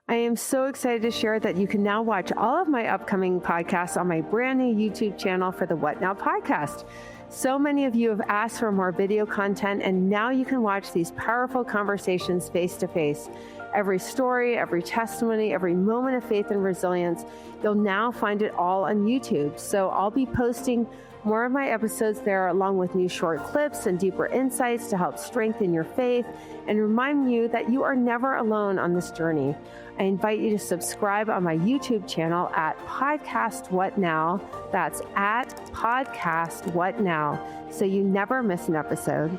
I am so excited to share that you can now watch all of my upcoming podcasts on my brand new YouTube channel for the What Now podcast. So many of you have asked for more video content, and now you can watch these powerful conversations face to face. Every story, every testimony, every moment of faith and resilience, you'll now find it all on YouTube. So I'll be posting more of my episodes there, along with new short clips and deeper insights to help strengthen your faith and remind you that you are never alone on this journey. I invite you to subscribe on my YouTube channel at Podcast What Now. That's at Podcast What Now, so you never miss an episode.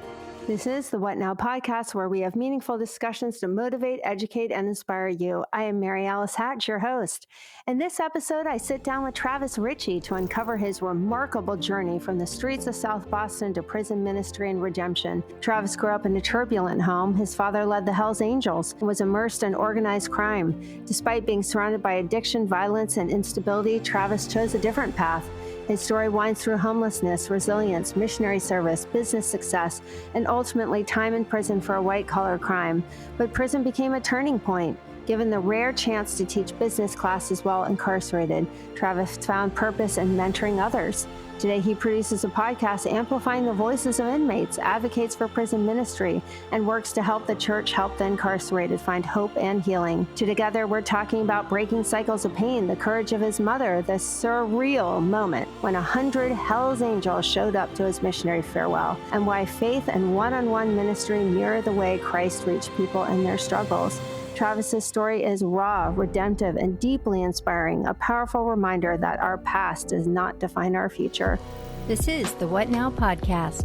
This is the What Now podcast, where we have meaningful discussions to motivate, educate, and inspire you. I am Mary Alice Hatch, your host. In this episode, I sit down with Travis Richey to uncover his remarkable journey from the streets of South Boston to prison ministry and redemption. Travis grew up in a turbulent home. His father led the Hells Angels and was immersed in organized crime. Despite being surrounded by addiction, violence, and instability, Travis chose a different path. His story winds through homelessness, resilience, missionary service, business success, and ultimately time in prison for a white-collar crime. But prison became a turning point. Given the rare chance to teach business classes while incarcerated, Travis found purpose in mentoring others. Today, he produces a podcast amplifying the voices of inmates, advocates for prison ministry, and works to help the church help the incarcerated find hope and healing. Together, we're talking about breaking cycles of pain, the courage of his mother, the surreal moment when 100 Hells Angels showed up to his missionary farewell, and why faith and one-on-one ministry mirror the way Christ reached people in their struggles. Travis's story is raw, redemptive, and deeply inspiring, a powerful reminder that our past does not define our future. This is the What Now podcast.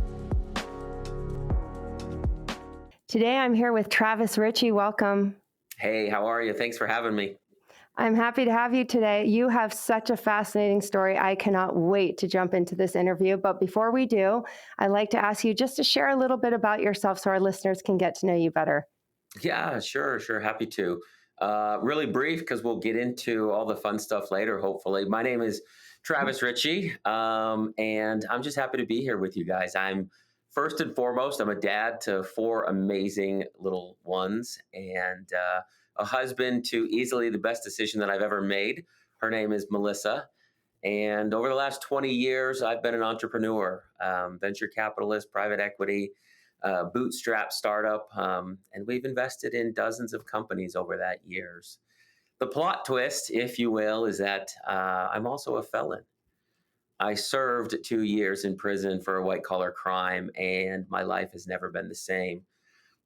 Today I'm here with Travis Richey. Welcome. Hey, how are you? Thanks for having me. I'm happy to have you today. You have such a fascinating story. I cannot wait to jump into this interview. But before we do, I'd like to ask you just to share a little bit about yourself so our listeners can get to know you better. Yeah, sure. Happy to. Really brief, because we'll get into all the fun stuff later, hopefully. My name is Travis Richey, and I'm just happy to be here with you guys. I'm first and foremost, I'm a dad to 4 amazing little ones, and a husband to easily the best decision that I've ever made. Her name is Melissa. And over the last 20 years, I've been an entrepreneur, venture capitalist, private equity, bootstrap startup, and we've invested in dozens of companies over that years. The plot twist, if you will, is that I'm also a felon. I served 2 years in prison for a white-collar crime, and my life has never been the same,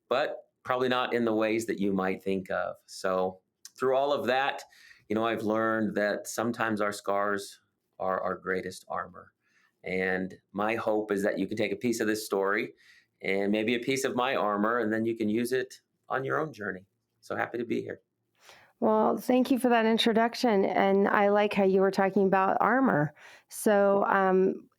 but probably not in the ways that you might think of. So through all of that, I've learned that sometimes our scars are our greatest armor. And my hope is that you can take a piece of this story and maybe a piece of my armor, and then you can use it on your own journey. So happy to be here. Well, thank you for that introduction. And I like how you were talking about armor. So,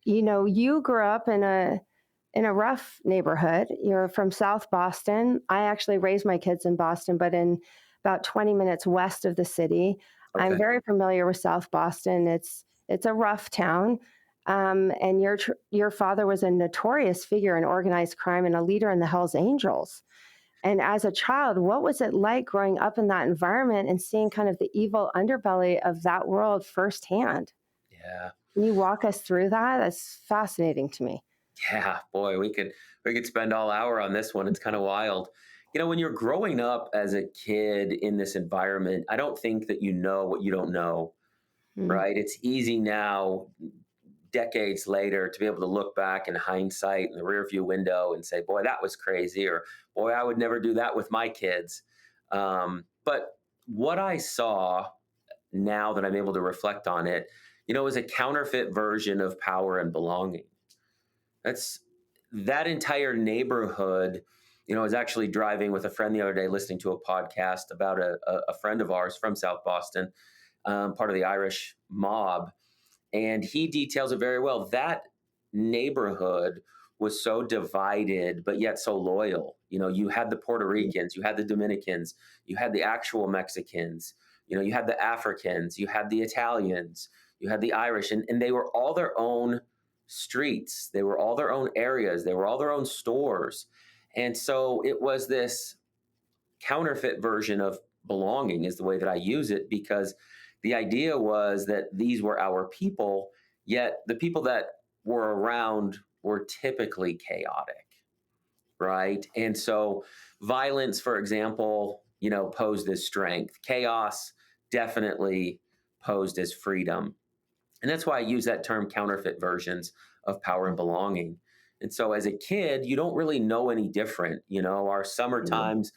you grew up in a rough neighborhood. You're from South Boston. I actually raised my kids in Boston, but in about 20 minutes west of the city. Okay. I'm very familiar with South Boston. It's a rough town. And your father was a notorious figure in organized crime and a leader in the Hells Angels. And as a child, what was it like growing up in that environment and seeing kind of the evil underbelly of that world firsthand? Yeah. Can you walk us through that? That's fascinating to me. Yeah, boy, we could spend all hour on this one. It's kind of wild. When you're growing up as a kid in this environment, I don't think that you know what you don't know, right? It's easy now, decades later, to be able to look back in hindsight in the rearview window and say, boy, that was crazy, or boy, I would never do that with my kids. But what I saw, now that I'm able to reflect on it, is a counterfeit version of power and belonging. That entire neighborhood. I was actually driving with a friend the other day, listening to a podcast about a friend of ours from South Boston, part of the Irish mob. And he details it very well. That neighborhood was so divided, but yet so loyal. You had the Puerto Ricans, you had the Dominicans, you had the actual Mexicans, you had the Africans, you had the Italians, you had the Irish, and they were all their own streets. They were all their own areas. They were all their own stores. And so it was this counterfeit version of belonging is the way that I use it, because the idea was that these were our people, yet the people that were around were typically chaotic, right? And so violence, for example, posed as strength. Chaos definitely posed as freedom. And that's why I use that term, counterfeit versions of power and belonging. And so as a kid, you don't really know any different. Our summer Mhm. times,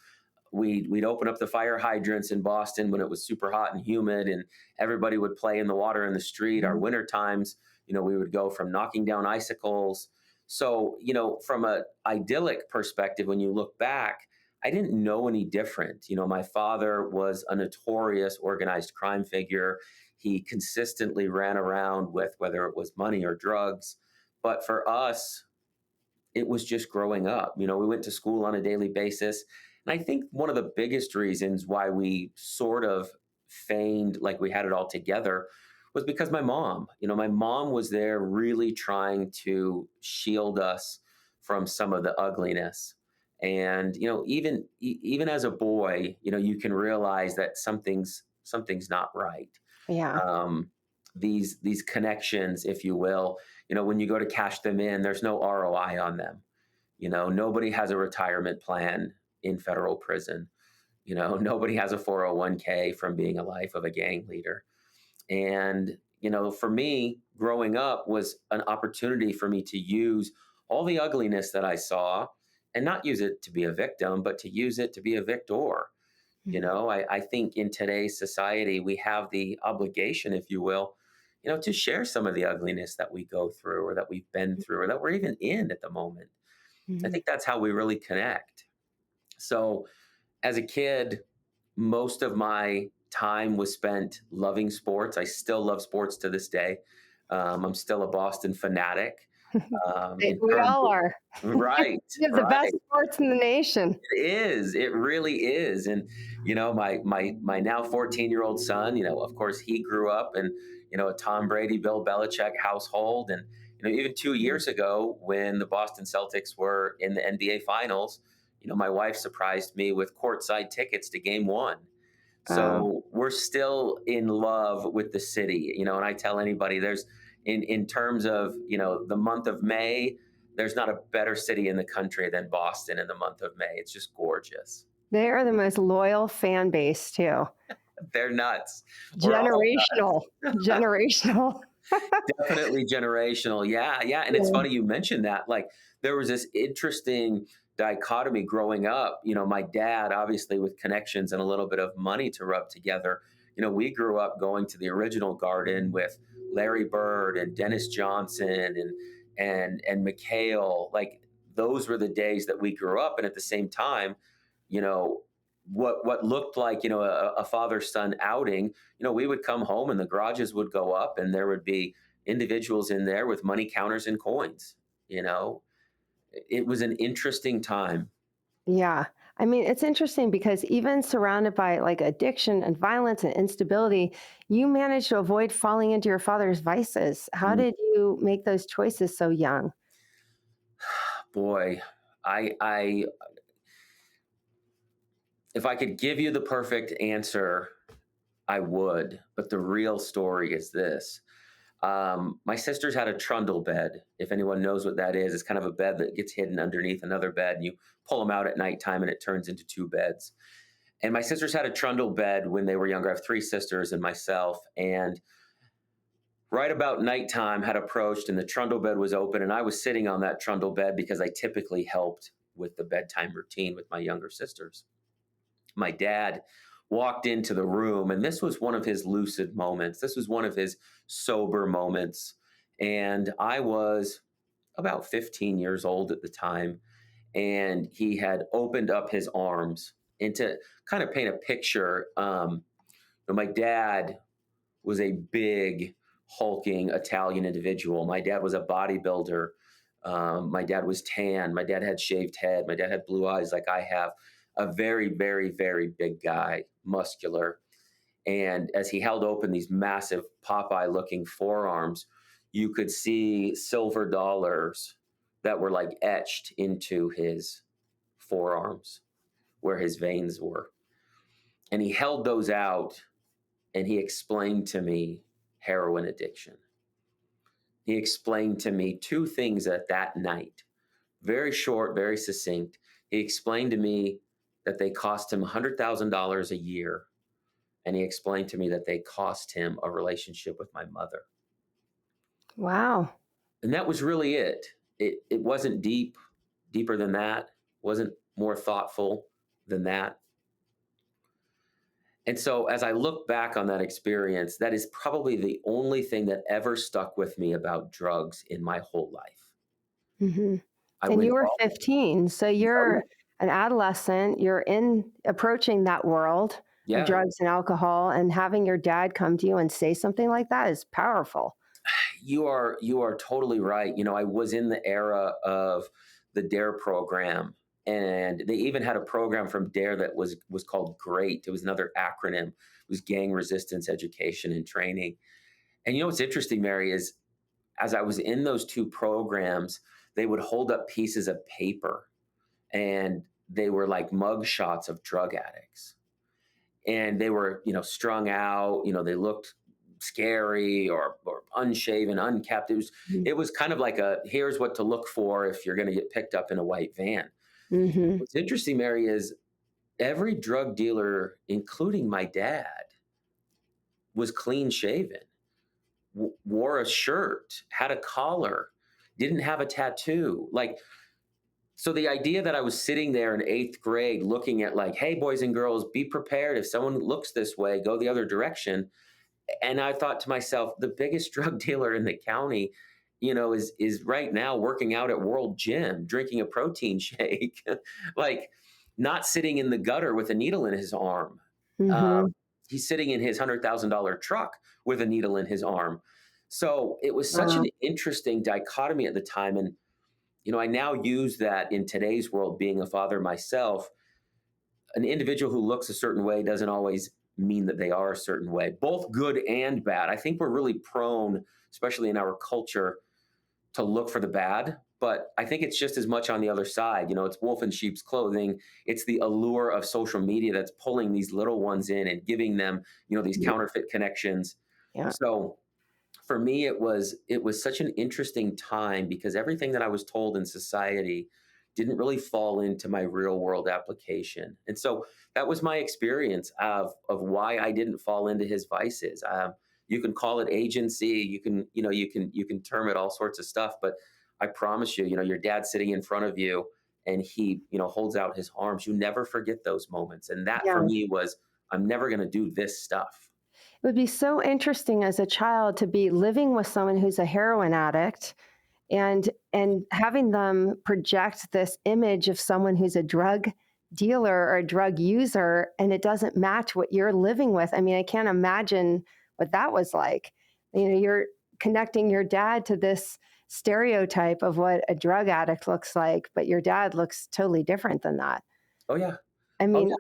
we'd open up the fire hydrants in Boston when it was super hot and humid, and everybody would play in the water in the street. Our Mhm. winter times, we would go from knocking down icicles. So, from a idyllic perspective, when you look back, I didn't know any different. My father was a notorious organized crime figure. He consistently ran around with whether it was money or drugs. But for us, it was just growing up. We went to school on a daily basis. And I think one of the biggest reasons why we sort of feigned like we had it all together was because my mom was there really trying to shield us from some of the ugliness. And even as a boy, you can realize that something's not right. Yeah. um, these connections, if you will. When you go to cash them in, there's no ROI on them. Nobody has a retirement plan in federal prison. Nobody has a 401k from being a life of a gang leader. And for me, growing up was an opportunity for me to use all the ugliness that I saw, and not use it to be a victim, but to use it to be a victor. Mhm. I think in today's society, we have the obligation, if you will, to share some of the ugliness that we go through, or that we've been through, or that we're even in at the moment. I Mhm. think that's how we really connect. So as a kid, most of my time was spent loving sports. I still love sports to this day. I'm still a Boston fanatic. In We terms all of, are. right, We have the best right. sports in the nation. It is. It really is. And my now 14-year-old son, of course, he grew up in a Tom Brady, Bill Belichick household, and even 2 years ago when the Boston Celtics were in the NBA Finals, my wife surprised me with courtside tickets to Game One. Oh, So we're still in love with the city, and I tell anybody, there's in terms of the month of May, there's not a better city in the country than Boston in the month of May. It's just gorgeous. they are the most loyal fan base too. They're nuts. We're all Generational, generational. definitely generational. Yeah, yeah. And it's Yeah. funny you mentioned that. Like, there was this interesting dichotomy growing up. My dad, obviously, with connections and a little bit of money to rub together. We grew up going to the original Garden with Larry Bird and Dennis Johnson and McHale. Like, those were the days that we grew up. And at the same time, you know, what looked like a father son outing, we would come home and the garages would go up and there would be individuals in there with money counters and coins. You know, it was an interesting time. Yeah. I mean, it's interesting because even surrounded by like addiction and violence and instability, you managed to avoid falling into your father's vices. How Mm, did you make those choices so young? Boy, I if I could give you the perfect answer, I would. But the real story is this. My sisters had a trundle bed. If anyone knows what that is, it's kind of a bed that gets hidden underneath another bed, and you pull them out at nighttime, and it turns into two beds. And my sisters had a trundle bed when they were younger. I have three sisters and myself. And right about nighttime had approached, and the trundle bed was open. And I was sitting on that trundle bed because I typically helped with the bedtime routine with my younger sisters. My dad walked into the room, and this was one of his lucid moments. This was one of his sober moments. And I was about 15 years old at the time. And he had opened up his arms. And to kind of paint a picture, my dad was a big, hulking Italian individual. My dad was a bodybuilder. My dad was tan. My dad had shaved head. My dad had blue eyes like I have. A very, very, very big guy, muscular. And as he held open these massive Popeye looking forearms, you could see silver dollars that were like etched into his forearms where his veins were. And he held those out and he explained to me heroin addiction. He explained to me two things at that night, very short, very succinct. He explained to me that they cost him $100,000 a year. And he explained to me that they cost him a relationship with my mother. Wow. And that was really it. It wasn't deeper than that, wasn't more thoughtful than that. And so as I look back on that experience, that is probably the only thing that ever stuck with me about drugs in my whole life. Hmm. I And went you were all, 15, so oh, you're an adolescent, you're in approaching that world of yeah, drugs and alcohol, and having your dad come to you and say something like that is powerful. you are totally right. I was in the era of the DARE program, and they even had a program from DARE that was called GREAT. It was another acronym. It was Gang Resistance Education and Training. And what's interesting, Mary, is as I was in those two programs, they would hold up pieces of paper, and they were like mug shots of drug addicts, and they were strung out. They looked scary or unshaven, unkept. It was kind of like a, here's what to look for if you're going to get picked up in a white van. Mm-hmm. What's interesting, Mary, is every drug dealer, including my dad, was clean shaven, wore a shirt, had a collar, didn't have a tattoo. Like, so the idea that I was sitting there in eighth grade looking at, like, hey, boys and girls, be prepared. If someone looks this way, go the other direction. And I thought to myself, the biggest drug dealer in the county, is right now working out at World Gym, drinking a protein shake, like not sitting in the gutter with a needle in his arm. Uh, Mm-hmm. he's sitting in his $100,000 truck with a needle in his arm. So it was such an Wow. interesting dichotomy at the time. And, I now use that in today's world, being a father myself. An individual who looks a certain way doesn't always mean that they are a certain way, both good and bad. I think we're really prone, especially in our culture, to look for the bad. But I think it's just as much on the other side. It's wolf in sheep's clothing. It's the allure of social media that's pulling these little ones in and giving them, these Yeah. counterfeit connections. Yeah. So for me, it was such an interesting time because everything that I was told in society didn't really fall into my real world application. And so that was my experience of why I didn't fall into his vices. You can call it agency, you can term it all sorts of stuff, but I promise you, your dad's sitting in front of you and he, holds out his arms. You never forget those moments. And that for Yeah. me was, I'm never going to do this stuff. It would be so interesting as a child to be living with someone who's a heroin addict and having them project this image of someone who's a drug dealer or a drug user, and it doesn't match what you're living with. I mean, I can't imagine what that was like. You're connecting your dad to this stereotype of what a drug addict looks like, but your dad looks totally different than that. Oh yeah. I Oh mean, yeah.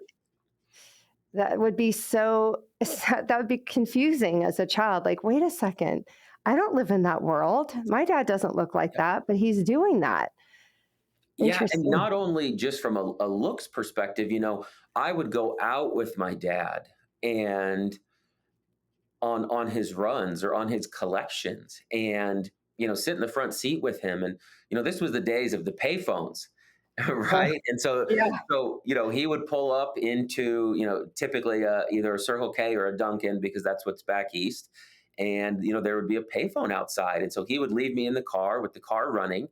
that would be so that would be confusing as a child. Like, wait a second, I don't live in that world. My dad doesn't look like that, but he's doing that. Yeah, and Interesting. not only just from a looks perspective, I would go out with my dad and on his runs or on his collections and sit in the front seat with him. And this was the days of the payphones. Uh, Right. And so yeah. he would pull up into typically either a Circle K or a Dunkin', because that's what's back east. And there would be a payphone outside, and so he would leave me in the car with the car running.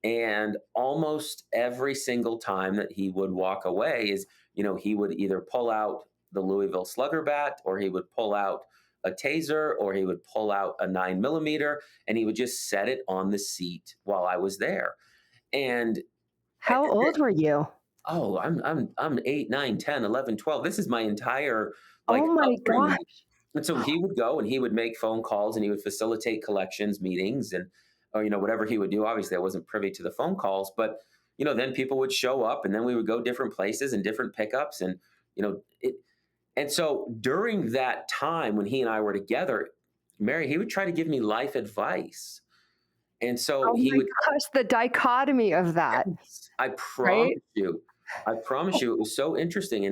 And almost every single time that he would walk away is, he would either pull out the Louisville Slugger bat, or he would pull out a taser, or he would pull out a 9 millimeter, and he would just set it on the seat while I was there. And How old were you? oh, I'm 8, 9, 10, 11, 12. This is my entire Oh like my upbringing. gosh. And so he would go and he would make phone calls and he would facilitate collections meetings and or whatever he would do. Obviously, I wasn't privy to the phone calls, but then people would show up and then we would go different places and different pickups and it. And so during that time when he and I were together, Mary, he would try to give me life advice. And so Oh he my would. gosh, the dichotomy of that, Yes, I right? promise you. I promise you, it was so interesting.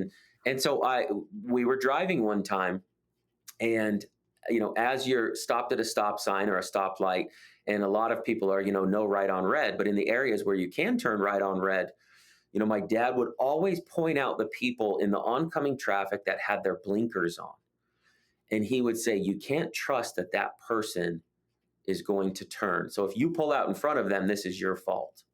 And so we were driving one time, and as you're stopped at a stop sign or a stoplight, and a lot of people are, no right on red, but in the areas where you can turn right on red, my dad would always point out the people in the oncoming traffic that had their blinkers on. And he would say, you can't trust that that person is going to turn. So if you pull out in front of them, this is your fault.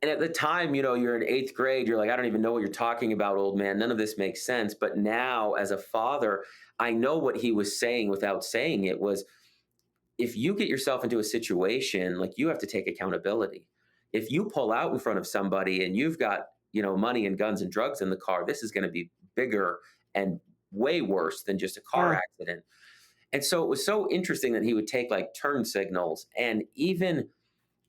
And at the time, you're in eighth grade, you're like, I don't even know what you're talking about, old man. None of this makes sense. But now, as a father, I know what he was saying without saying it was, if you get yourself into a situation, like, you have to take accountability. If you pull out in front of somebody and you've got, money and guns and drugs in the car, this is going to be bigger and way worse than just a car Yeah. accident. And so it was so interesting that he would take like turn signals, and even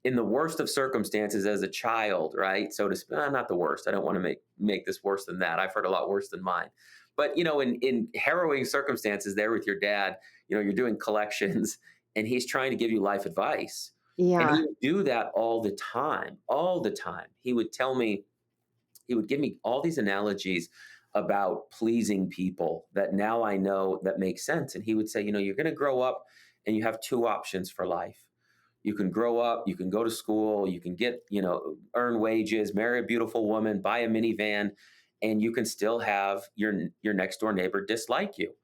in the worst of circumstances as a child, right? So to speak, not the worst. I don't want to make this worse than that. I've heard a lot worse than mine. But in harrowing circumstances there with your dad, you're doing collections and he's trying to give you life advice. And Yeah. he would do that all the time, all the time. He would give me all these analogies about pleasing people that now I know that make sense. And he would say, you're going to grow up and you have two options for life. You can grow up, you can go to school, you can get, earn wages, marry a beautiful woman, buy a minivan, and you can still have your next door neighbor dislike you.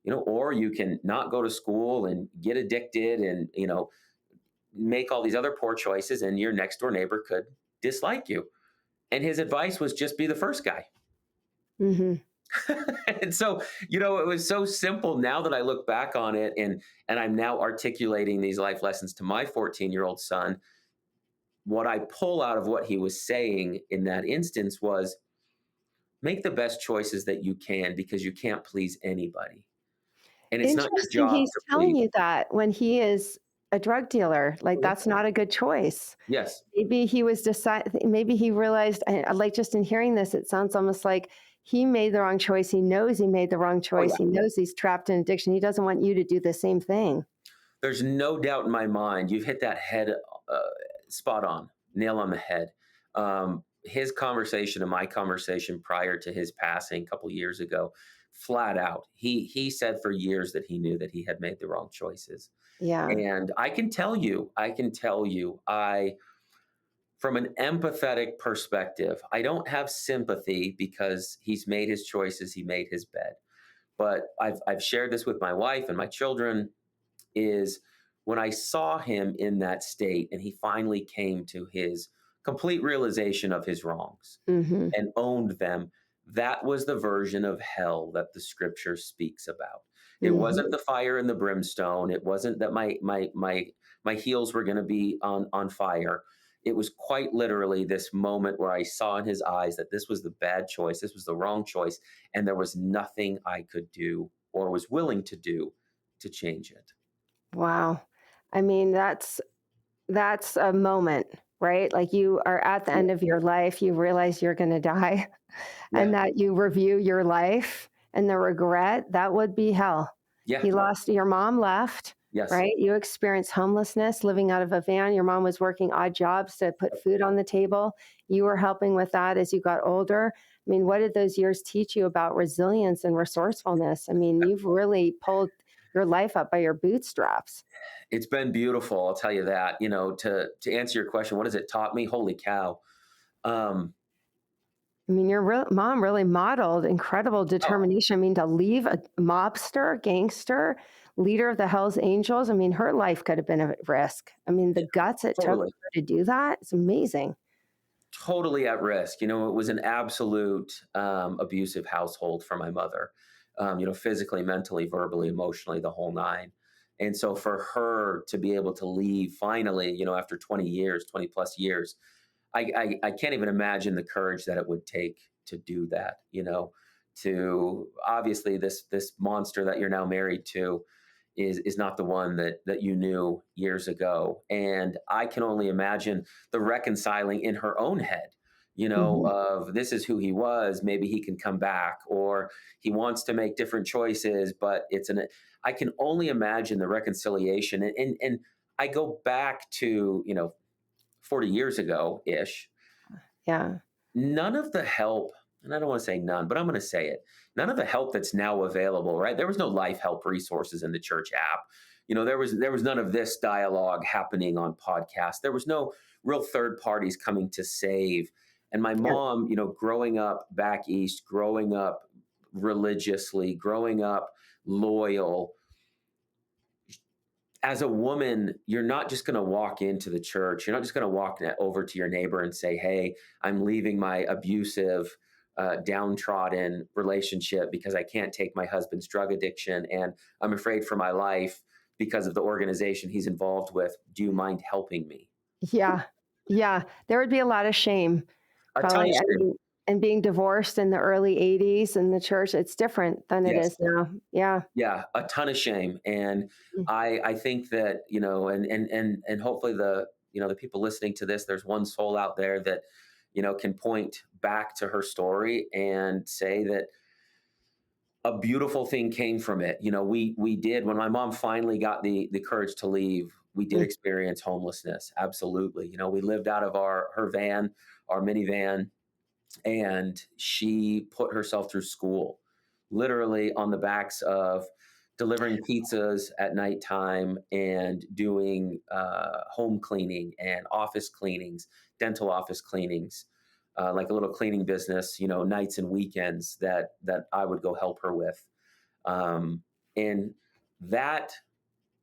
Or you can not go to school and get addicted and, make all these other poor choices, and your next door neighbor could dislike you. And his advice was just be the first guy. Hmm. And so, it was so simple now that I look back on it, and I'm now articulating these life lessons to my 14-year-old son. What I pull out of what he was saying in that instance was, make the best choices that you can, because you can't please anybody. And it's not your Interesting. job He's to telling please. you that when he is a drug dealer, like, Oh, yeah. that's not a good choice. Yes. Maybe he was maybe he realized, like, just in hearing this, it sounds almost like he made the wrong choice. He knows he made the wrong Oh, choice. yeah. He knows he's trapped in addiction. He doesn't want you to do the same thing. There's no doubt in my mind. You've hit that head spot on, nail on the head. His conversation and my conversation prior to his passing a couple years ago, flat out, he said for years that he knew that he had made the wrong choices. Yeah. And I can tell you, from an empathetic perspective, I don't have sympathy because he's made his choices, he made his bed. But I've shared this with my wife and my children, is when I saw him in that state and he finally came to his complete realization of his wrongs Hmm. and owned them, that was the version of hell that the scripture speaks about. It wasn't Hmm. the fire and the brimstone. It wasn't that my heels were going to be on fire. It was quite literally this moment where I saw in his eyes that this was the bad choice, this was the wrong choice, and there was nothing I could do or was willing to do to change it. Wow. I mean, that's a moment, right? Like, you are at the Yeah, end of your life, you realize you're going to die, yeah, and that you review your life, and the regret, that would be hell. yeah, He lost your mom left, yes. right? You experienced homelessness, living out of a van. Your mom was working odd jobs to put food on the table. You were helping with that as you got older. I mean, what did those years teach you about resilience and resourcefulness? I mean, you've really pulled your life up by your bootstraps. It's been beautiful, I'll tell you that. To answer your question, what has it taught me? Holy cow. Um, I mean, your mom really modeled incredible oh, determination. I mean, to leave a mobster, gangster, leader of the Hells Angels. I mean, her life could have been at risk. I mean, the guts it took totally. for her to do that, it's amazing. Totally at risk. It was an absolute abusive household for my mother, physically, mentally, verbally, emotionally, the whole nine. And so for her to be able to leave finally, after 20 years, 20 plus years, I can't even imagine the courage that it would take to do that, to obviously this monster that you're now married to is not the one that you knew years ago. And I can only imagine the reconciling in her own head, Mhm. of this is who he was, maybe he can come back, or he wants to make different choices, but I can only imagine the reconciliation. And I go back to, 40 years ago ish. Yeah. None of the help, and I don't want to say none, but I'm going to say it, none of the help that's now available, right? There was no life help resources in the church app. There was none of this dialogue happening on podcasts. There was no real third parties coming to save. And my Yeah. mom, growing up back east, growing up religiously, growing up loyal, as a woman, you're not just going to walk into the church. You're not just going to walk over to your neighbor and say, "Hey, I'm leaving my abusive, downtrodden relationship because I can't take my husband's drug addiction and I'm afraid for my life because of the organization he's involved with. Do you mind helping me?" Yeah. Yeah. There would be a lot of shame, A ton probably. of I shame. mean, and being divorced in the early 80s in the church, it's different than it Yes. is now. Yeah. Yeah, a ton of shame, and Mm. I think that and hopefully the people listening to this, there's one soul out there that can point back to her story and say that a beautiful thing came from it. We did, when my mom finally got the courage to leave, we did Mm. experience homelessness. Absolutely, we lived out of her van, our minivan, and she put herself through school literally on the backs of delivering pizzas at nighttime and doing home cleaning and office cleanings, dental office cleanings, like a little cleaning business, nights and weekends that I would go help her with. And that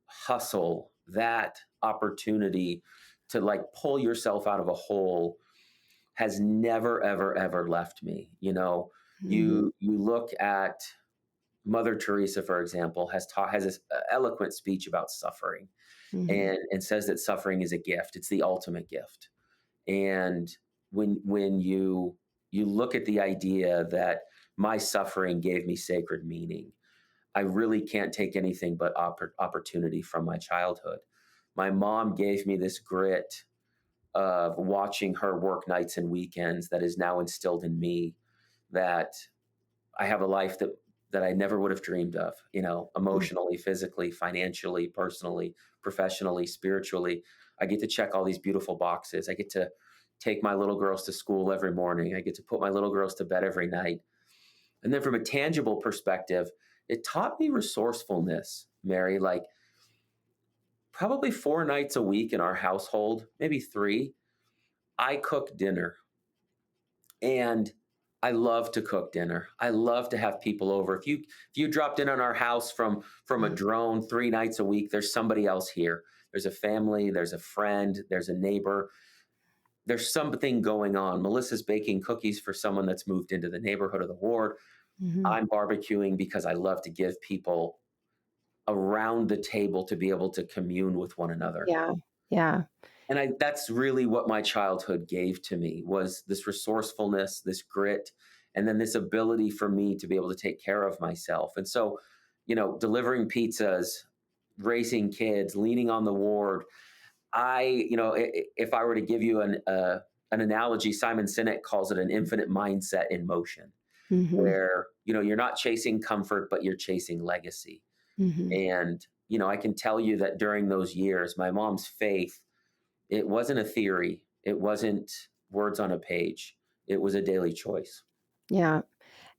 hustle, that opportunity to like pull yourself out of a hole has never, ever, ever left me. Mhm. You look at Mother Teresa, for example, has this eloquent speech about suffering, Mhm. and says that suffering is a gift. It's the ultimate gift. And when you look at the idea that my suffering gave me sacred meaning, I really can't take anything but opportunity from my childhood. My mom gave me this grit of watching her work nights and weekends that is now instilled in me, that I have a life that I never would have dreamed of, Mm. emotionally, physically, financially, personally, professionally, spiritually. I get to check all these beautiful boxes. I get to take my little girls to school every morning. I get to put my little girls to bed every night. And then from a tangible perspective, it taught me resourcefulness, Mary. Like probably 4 nights a week in our household, maybe three, I cook dinner. And I love to cook dinner. I love to have people over. If you dropped in on our house from a Mm. drone 3 nights a week, there's somebody else here. There's a family, there's a friend, there's a neighbor. There's something going on. Melissa's baking cookies for someone that's moved into the neighborhood of the ward. Mhm. I'm barbecuing because I love to give people around the table to be able to commune with one another. Yeah. Yeah. And that's really what my childhood gave to me, was this resourcefulness, this grit, and then this ability for me to be able to take care of myself. And so, delivering pizzas, raising kids, leaning on the ward. If I were to give you an analogy, Simon Sinek calls it an infinite mindset in motion, Mhm. where you're not chasing comfort, but you're chasing legacy. Mhm. And I can tell you that during those years, my mom's faith, it wasn't a theory. It wasn't words on a page. It was a daily choice. Yeah.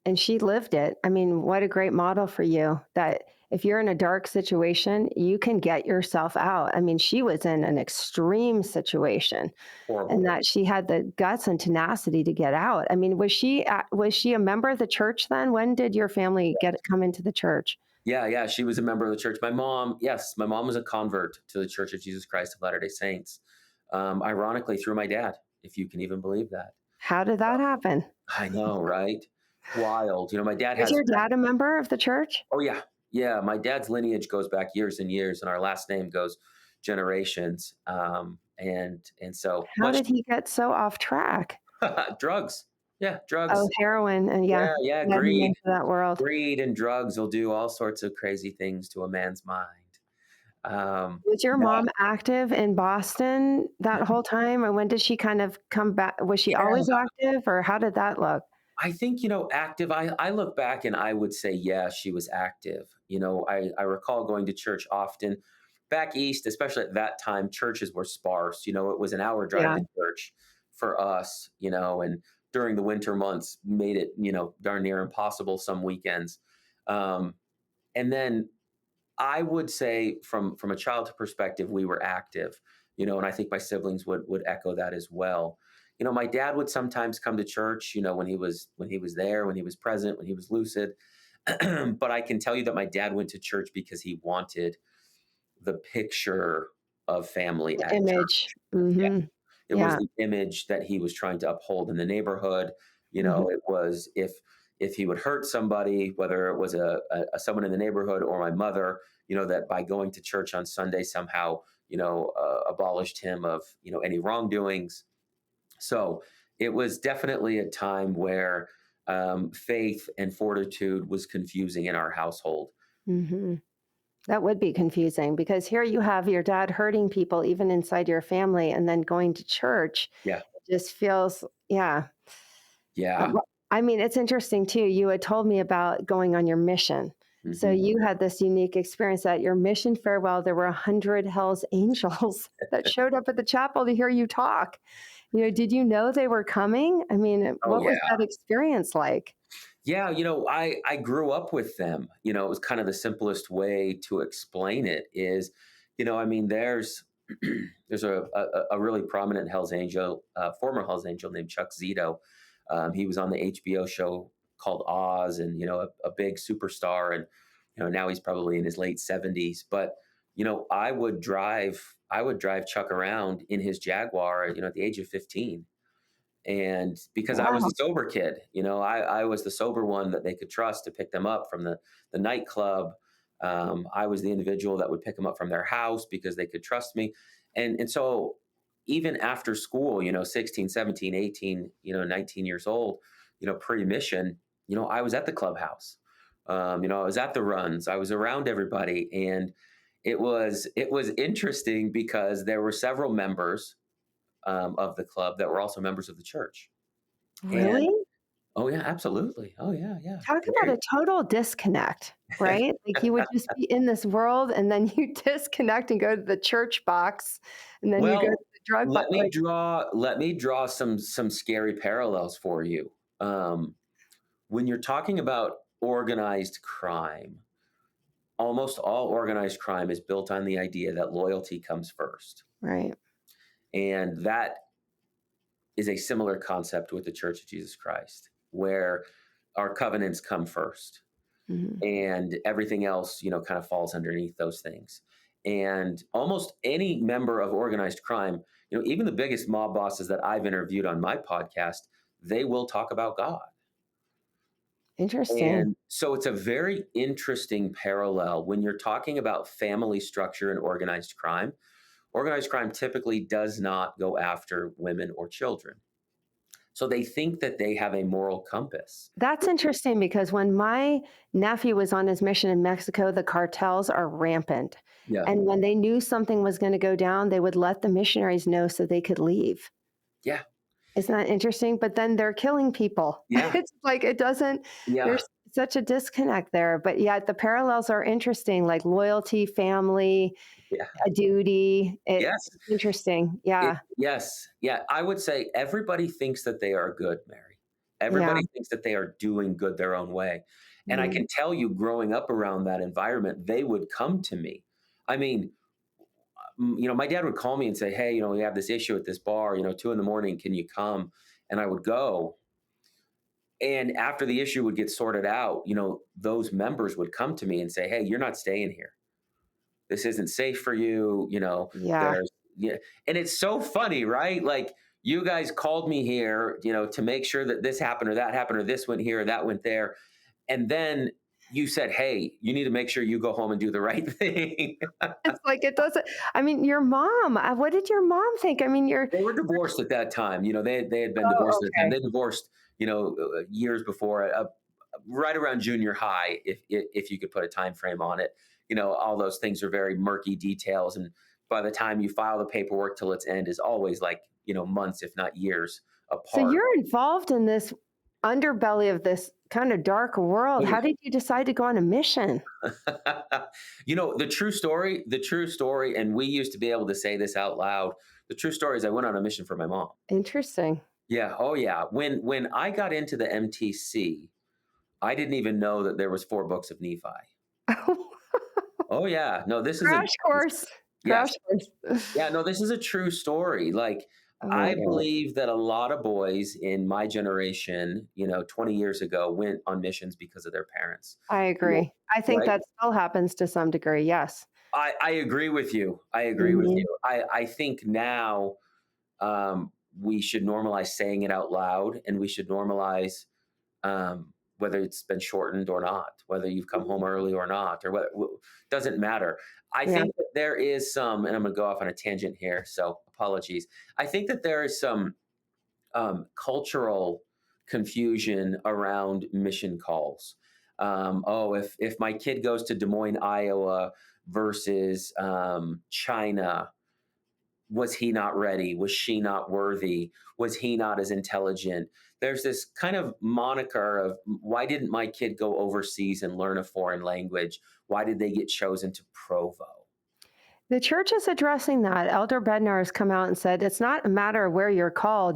And she lived it. I mean, what a great model for you, that if you're in a dark situation, you can get yourself out. I mean, she was in an extreme situation, and Horrible. that she had the guts and tenacity to get out. I mean, was she a member of the church then? When did your family come into the church? Yeah, yeah. She was a member of the church. My mom was a convert to the Church of Jesus Christ of Latter-day Saints. Ironically, through my dad, if you can even believe that. How did that happen? I know, right? Wild. My dad Was has. your dad a member of the church? Oh yeah, yeah. My dad's lineage goes back years and years, and our last name goes generations. And so How much did he get so off track? drugs. Yeah, Oh, drugs. heroin, and Yeah, yeah, yeah. led him Greed. into that world. Greed and drugs will do all sorts of crazy things to a man's mind. Was your Yeah, mom active in Boston that whole time, or when did she kind of come back? Was she always yeah. active, or how did that look? I think, active. I look back and I would say, yeah, she was active. I recall going to church often. Back east, especially at that time, churches were sparse. It was an hour drive Yeah. to church for us, and during the winter months made it, darn near impossible some weekends. Um, and then I would say from a childhood perspective, we were active, and I think my siblings would echo that as well. My dad would sometimes come to church, when he was there, when he was present, when he was lucid. But I can tell you that my dad went to church because he wanted the picture of family The at church. image. Yeah. Hmm. It was Yeah. the image that he was trying to uphold in the neighborhood. Hmm. It was if he would hurt somebody, whether it was someone in the neighborhood or my mother, that by going to church on Sunday somehow, abolished him of any wrongdoings. So it was definitely a time where faith and fortitude was confusing in our household. Hmm. That would be confusing because here you have your dad hurting people even inside your family and then going to church. Yeah, It just feels, yeah. yeah. I mean, it's interesting too. You had told me about going on your mission. So Hmm. you had this unique experience at your mission farewell. There were 100 Hell's Angels that showed up at the chapel to hear you talk. Did you know they were coming? I mean, Oh what was yeah. that experience like? Yeah, I grew up with them. It was kind of the simplest way to explain it is, I mean, there's there's a really prominent Hell's Angel, former Hell's Angel named Chuck Zito. He was on the HBO show called Oz, and a big superstar, and now he's probably in his late 70s. But I would drive Chuck around in his Jaguar, at the age of 15, and because I was Wow. a sober kid, I was the sober one that they could trust to pick them up from the nightclub. I was the individual that would pick them up from their house because they could trust me. And so even after school, 16, 17, 18, 19 years old, pre-mission, I was at the clubhouse. I was at the runs. I was around everybody. And it was interesting because there were several members of the club that were also members of the church. And Really? oh yeah, absolutely. Oh yeah, yeah. Talk about a total disconnect, right? Like you would just be in this world and then you disconnect and go to the church box and then you go to Well, the drug box. Like, let me draw some scary parallels for you. Um, when you're talking about organized crime, almost all organized crime is built on the idea that loyalty comes first, right. and that is a similar concept with the Church of Jesus Christ, where our covenants come first Mhm. and everything else, kind of falls underneath those things. And almost any member of organized crime, even the biggest mob bosses that I've interviewed on my podcast, they will talk about God. Interesting. And so it's a very interesting parallel when you're talking about family structure and organized crime. Organized crime typically does not go after women or children. So they think that they have a moral compass. That's interesting because when my nephew was on his mission in Mexico, the cartels are rampant. Yeah. And when they knew something was going to go down, they would let the missionaries know so they could leave. Yeah. Isn't that interesting? But then they're killing people. Yeah. It's like it doesn't, Yeah. there's such a disconnect there. But yet the parallels are interesting, like loyalty, family, Yeah. a duty. Yes. It's interesting. Yeah. Yes. Yeah. I would say everybody thinks that they are good, Mary. Yeah. Everybody thinks that they are doing good their own way. And I Mm. can tell you, growing up around that environment, they would come to me. I mean, my dad would call me and say, "Hey, we have this issue at this bar, 2 in the morning, can you come?" And I would go. And after the issue would get sorted out, those members would come to me and say, "Hey, you're not staying here. This isn't safe for you." Yeah. There's, yeah. And it's so funny, right? Like, you guys called me here, to make sure that this happened or that happened or this went here or that went there. And then you said, "Hey, you need to make sure you go home and do the right thing." It's like it doesn't, I mean, your mom, what did your mom think? I mean, They were divorced at that time. They had been oh, divorced at the time. okay. They divorced, years before, right around junior high, if you could put a time frame on it. All those things are very murky details, and by the time you file the paperwork till its end is always like months, if not years So apart. you're involved in this underbelly of this kind of dark world. Oh How yeah. did you decide to go on a mission? The true story, and we used to be able to say this out loud. The true story is I went on a mission for my mom. Interesting. Yeah. Oh, yeah. When I got into the MTC, I didn't even know that there was 4 books of Nephi. Oh, yeah. No, this is a Crash course. yes. Crash course. Yeah, no, this is a true story. Like, Oh my I God. believe that a lot of boys in my generation, 20 years ago, went on missions because of their parents. I Well, agree. I think right? that still happens to some degree. Yes. I agree with you. I agree with Mhm. you. I think now we should normalize saying it out loud, and we should normalize whether it's been shortened or not, whether you've come home early or not, or what doesn't matter. I Yeah. think that there is some, and I'm going to go off on a tangent here, so apologies. I think that there is some cultural confusion around mission calls. Oh, if my kid goes to Des Moines, Iowa versus China, was he not ready? Was she not worthy? Was he not as intelligent? There's this kind of moniker of why didn't my kid go overseas and learn a foreign language? Why did they get chosen to Provo? The church is addressing that. Elder Bednar has come out and said it's not a matter of where you're called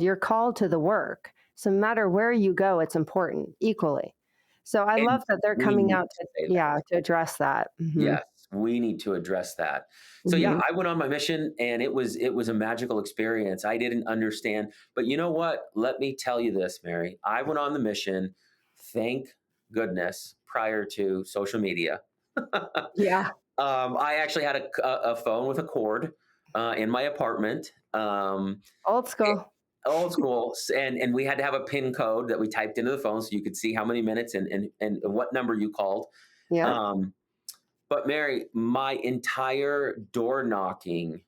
to the work. So no matter where you go, it's important equally. So I And love that they're we coming need out to to, say that. yeah, to address that. Yes, we need to address that. So yeah, Hmm. I went on my mission and it was a magical experience. I didn't understand, but you know what? Let me tell you this, Mary. I went on the mission, thank goodness, prior to social media. Yeah. I actually had a phone with a cord in my apartment. Old it- school. Old school, and we had to have a PIN code that we typed into the phone so you could see how many minutes and what number you called. Yeah. Um, but Mary, my entire door knocking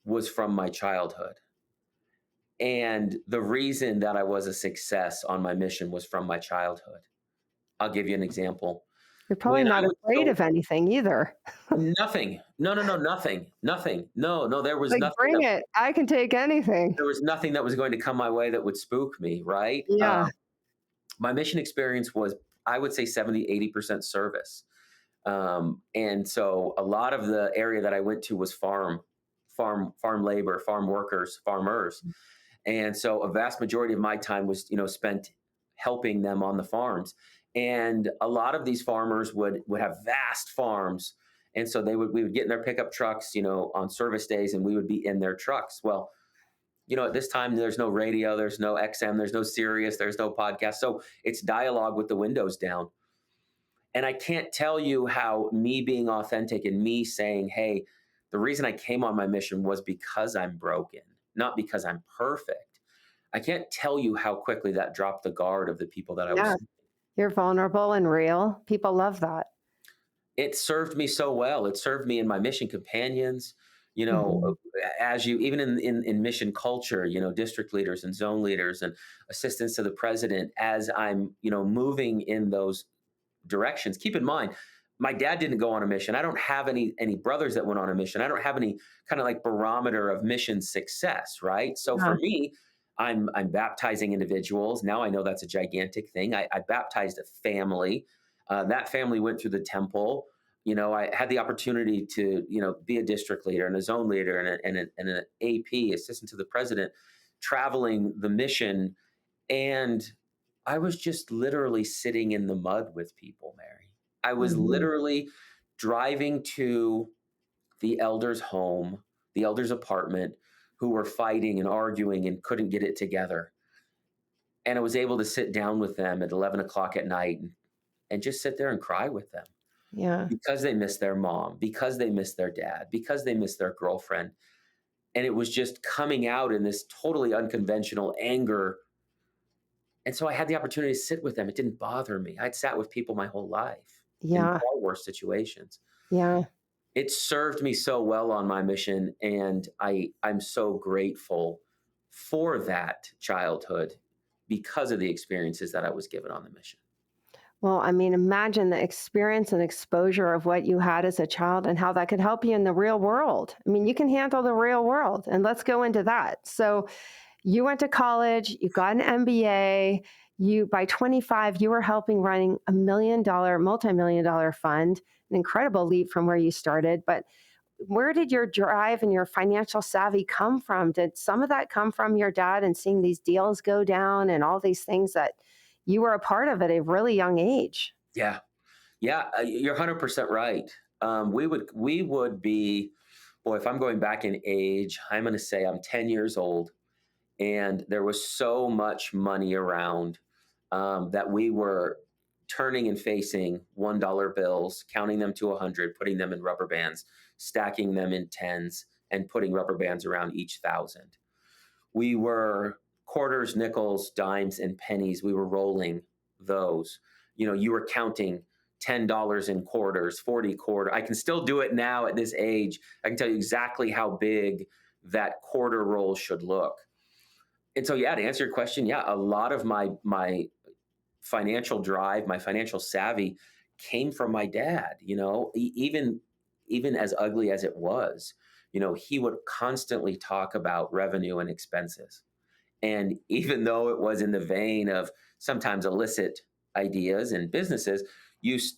was from my childhood. And the reason that I was a success on my mission was from my childhood. I'll give you an example. You're probably When I not was afraid so of anything either. nothing. No, no, no, nothing. Nothing. No, no, Like, bring it. I can take anything. there was nothing that was going to come my way that would spook me, right? Yeah. My mission experience was, I would say 70, 80% service. And so a lot of the area that I went to was farm labor, farm workers, farmers. And so a vast majority of my time was, spent helping them on the farms. And a lot of these farmers would have vast farms. And so we would get in their pickup trucks, on service days, and we would be in their trucks. Well, at this time, there's no radio, there's no XM, there's no Sirius, there's no podcast. So it's dialogue with the windows down. And I can't tell you how me being authentic and me saying, hey, the reason I came on my mission was because I'm broken, not because I'm perfect. I can't tell you how quickly that dropped the guard of the people that I Yeah. was. You're vulnerable and real. People love that. It served me so well. It served me in my mission companions, Mhm. as you, even in mission culture, district leaders and zone leaders and assistants to the president, as I'm, moving in those directions. Keep in mind, my dad didn't go on a mission. I don't have any brothers that went on a mission. I don't have any kind of like barometer of mission success, right? So Yeah. for me, I'm baptizing individuals. Now I know that's a gigantic thing. I baptized a family. That family went through the temple. I had the opportunity to be a district leader and a zone leader and an AP, assistant to the president, traveling the mission, and I was just literally sitting in the mud with people, Mary. I was Mhm. literally driving to the elder's home, the elder's apartment, who were fighting and arguing and couldn't get it together. And I was able to sit down with them at 11 o'clock at night and just sit there and cry with them Yeah. because they missed their mom, because they missed their dad, because they missed their girlfriend. And it was just coming out in this totally unconventional anger. And so I had the opportunity to sit with them. It didn't bother me. I'd sat with people my whole life in Yeah. far worse situations. Yeah. It served me so well on my mission, and I'm so grateful for that childhood because of the experiences that I was given on the mission. Well, I mean, imagine the experience and exposure of what you had as a child and how that could help you in the real world. I mean, you can handle the real world, and let's go into that. So, you went to college, you got an MBA, you by 25, you were helping running $1 million, multi-million dollar fund, an incredible leap from where you started. But where did your drive and your financial savvy come from? Did some of that come from your dad and seeing these deals go down and all these things that you were a part of at a really young age? Yeah. Yeah. You're 100% right. We would be, boy, if I'm going back in age, I'm going to say I'm 10 years old, and there was so much money around that we were turning and facing $1 bills, counting them to 100, putting them in rubber bands, stacking them in tens, and putting rubber bands around each thousand. We were quarters, nickels, dimes, and pennies. We were rolling those. You were counting $10 in quarters, 40 quarter. I can still do it now at this age. I can tell you exactly how big that quarter roll should look. And so, yeah, to answer your question, yeah, a lot of my financial drive, my financial savvy came from my dad. Even as ugly as it was, he would constantly talk about revenue and expenses. And even though it was in the vein of sometimes illicit ideas and businesses,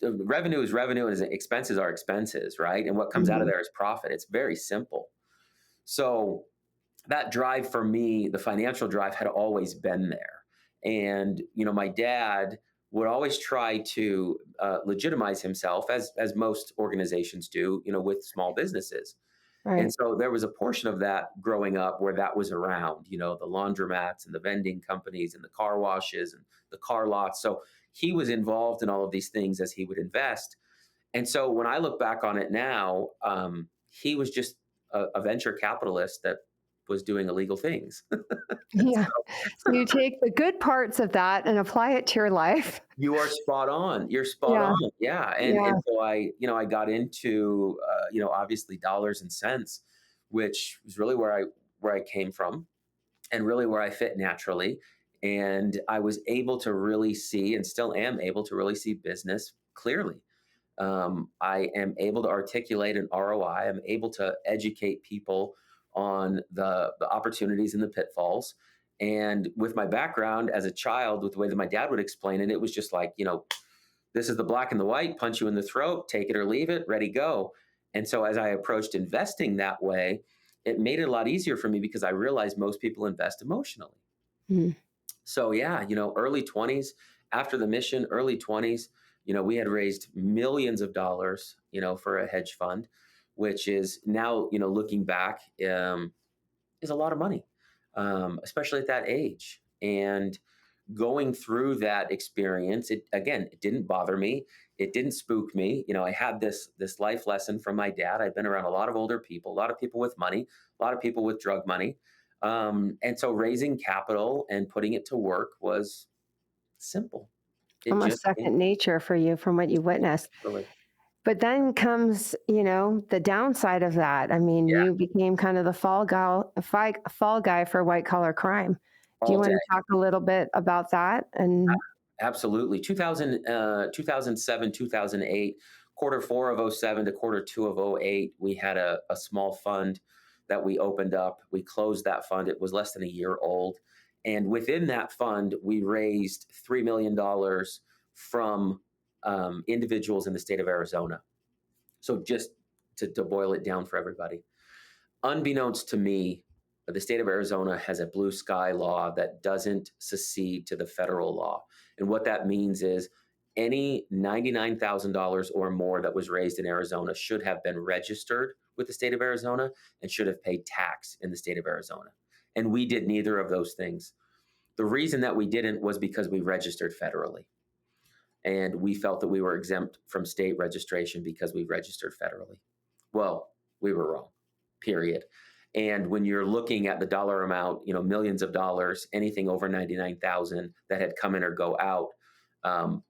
revenue is revenue and expenses are expenses, right? And what comes out of Mhm. there is profit. It's very simple. So that drive for me, the financial drive, had always been there. And my dad would always try to legitimize himself, as most organizations do, with small businesses. And Right. so there was a portion of that growing up where that was around, the laundromats and the vending companies and the car washes and the car lots. So he was involved in all of these things as he would invest. And so when I look back on it now, he was just a venture capitalist that was doing illegal things. Yeah. So you take the good parts of that and apply it to your life. You are spot on. You're spot Yeah. on. Yeah. And Yeah. and so I got into obviously dollars and cents, which was really where I came from and really where I fit naturally. And I was able to really see, and still am able to really see, business clearly. I am able to articulate an ROI. I'm able to educate people on the opportunities and the pitfalls. And with my background as a child, with the way that my dad would explain it, it was just like, this is the black and the white, punch you in the throat, take it or leave it, ready, go. And so as I approached investing that way, it made it a lot easier for me because I realized most people invest emotionally. Mm. So yeah, early 20s, after the mission, early 20s, we had raised millions of dollars, for a hedge fund, which is now, looking back, is a lot of money, especially at that age. And going through that experience, it didn't bother me. It didn't spook me. I had this life lesson from my dad. I've been around a lot of older people, a lot of people with money, a lot of people with drug money. And so raising capital and putting it to work was simple. It Almost just came second nature for you from what you witnessed. naturally. But then comes, the downside of that. I mean, Yeah, you became kind of the fall guy for white collar crime. Do you all want day. to talk a little bit about that? And Absolutely. 2007, 2008, quarter four of '07 to quarter two of '08, we had a small fund that we opened up. We closed that fund. It was less than a year old. And within that fund, we raised $3 million from individuals in the state of Arizona. So just to boil it down for everybody, unbeknownst to me, the state of Arizona has a blue sky law that doesn't secede to the federal law. And what that means is any $99,000 or more that was raised in Arizona should have been registered with the state of Arizona and should have paid tax in the state of Arizona. And we did neither of those things. The reason that we didn't was because we registered federally. And we felt that we were exempt from state registration because we registered federally. Well, we were wrong, period. And when you're looking at the dollar amount, millions of dollars, anything over 99,000 that had come in or go out, um,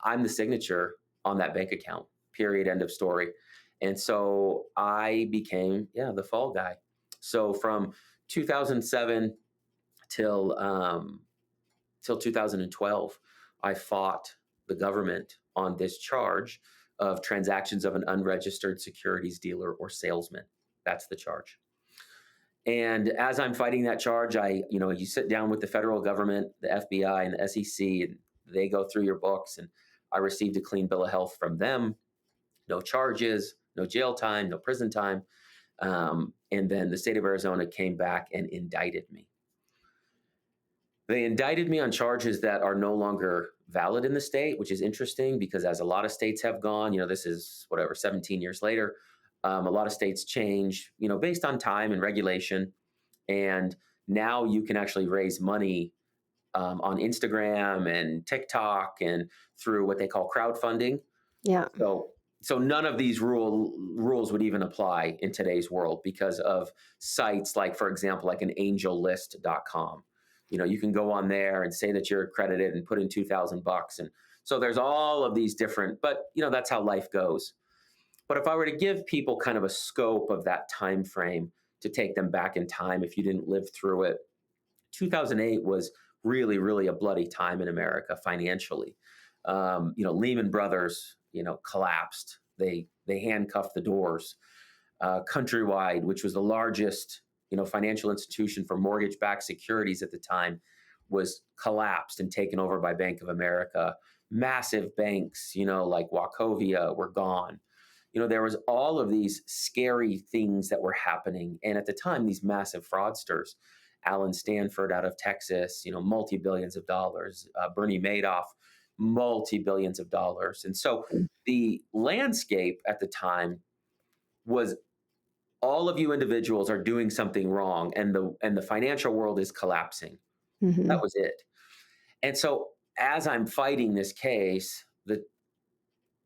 I'm the signature on that bank account, period, end of story. And so I became, the fall guy. So from 2007 till till 2012, I fought the government on this charge of transactions of an unregistered securities dealer or salesman. That's the charge. And as I'm fighting that charge, you sit down with the federal government, the FBI and the SEC, and they go through your books. And I received a clean bill of health from them, no charges, no jail time, no prison time. And then the state of Arizona came back and indicted me. They indicted me on charges that are no longer valid in the state, which is interesting because as a lot of states have gone, this is whatever, 17 years later, a lot of states change, based on time and regulation. And now you can actually raise money on Instagram and TikTok and through what they call crowdfunding. Yeah. So none of these rules would even apply in today's world because of sites like, for example, like an angellist.com. You can go on there and say that you're accredited and put in $2,000. And so there's all of these different, but that's how life goes. But if I were to give people kind of a scope of that time frame to take them back in time, if you didn't live through it, 2008 was really, really a bloody time in America financially. Lehman Brothers, collapsed. They handcuffed the doors. Countrywide, which was the largest, financial institution for mortgage-backed securities at the time, was collapsed and taken over by Bank of America. Massive banks, like Wachovia, were gone. There was all of these scary things that were happening. And at the time, these massive fraudsters, Alan Stanford out of Texas, multi-billions of dollars, Bernie Madoff, multi-billions of dollars. And so the landscape at the time was all of you individuals are doing something wrong and the financial world is collapsing. Mm-hmm. That was it. And so as I'm fighting this case,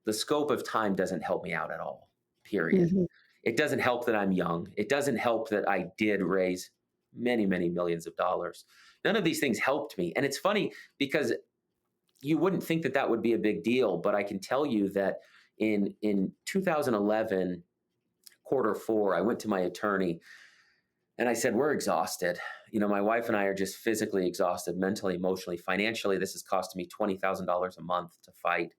the scope of time doesn't help me out at all, period. Mm-hmm. It doesn't help that I'm young. It doesn't help that I did raise many, many millions of dollars. None of these things helped me. And it's funny because you wouldn't think that would be a big deal, but I can tell you that in 2011, Q4, I went to my attorney and I said, we're exhausted. My wife and I are just physically exhausted, mentally, emotionally, financially. This is costing me $20,000 a month to fight.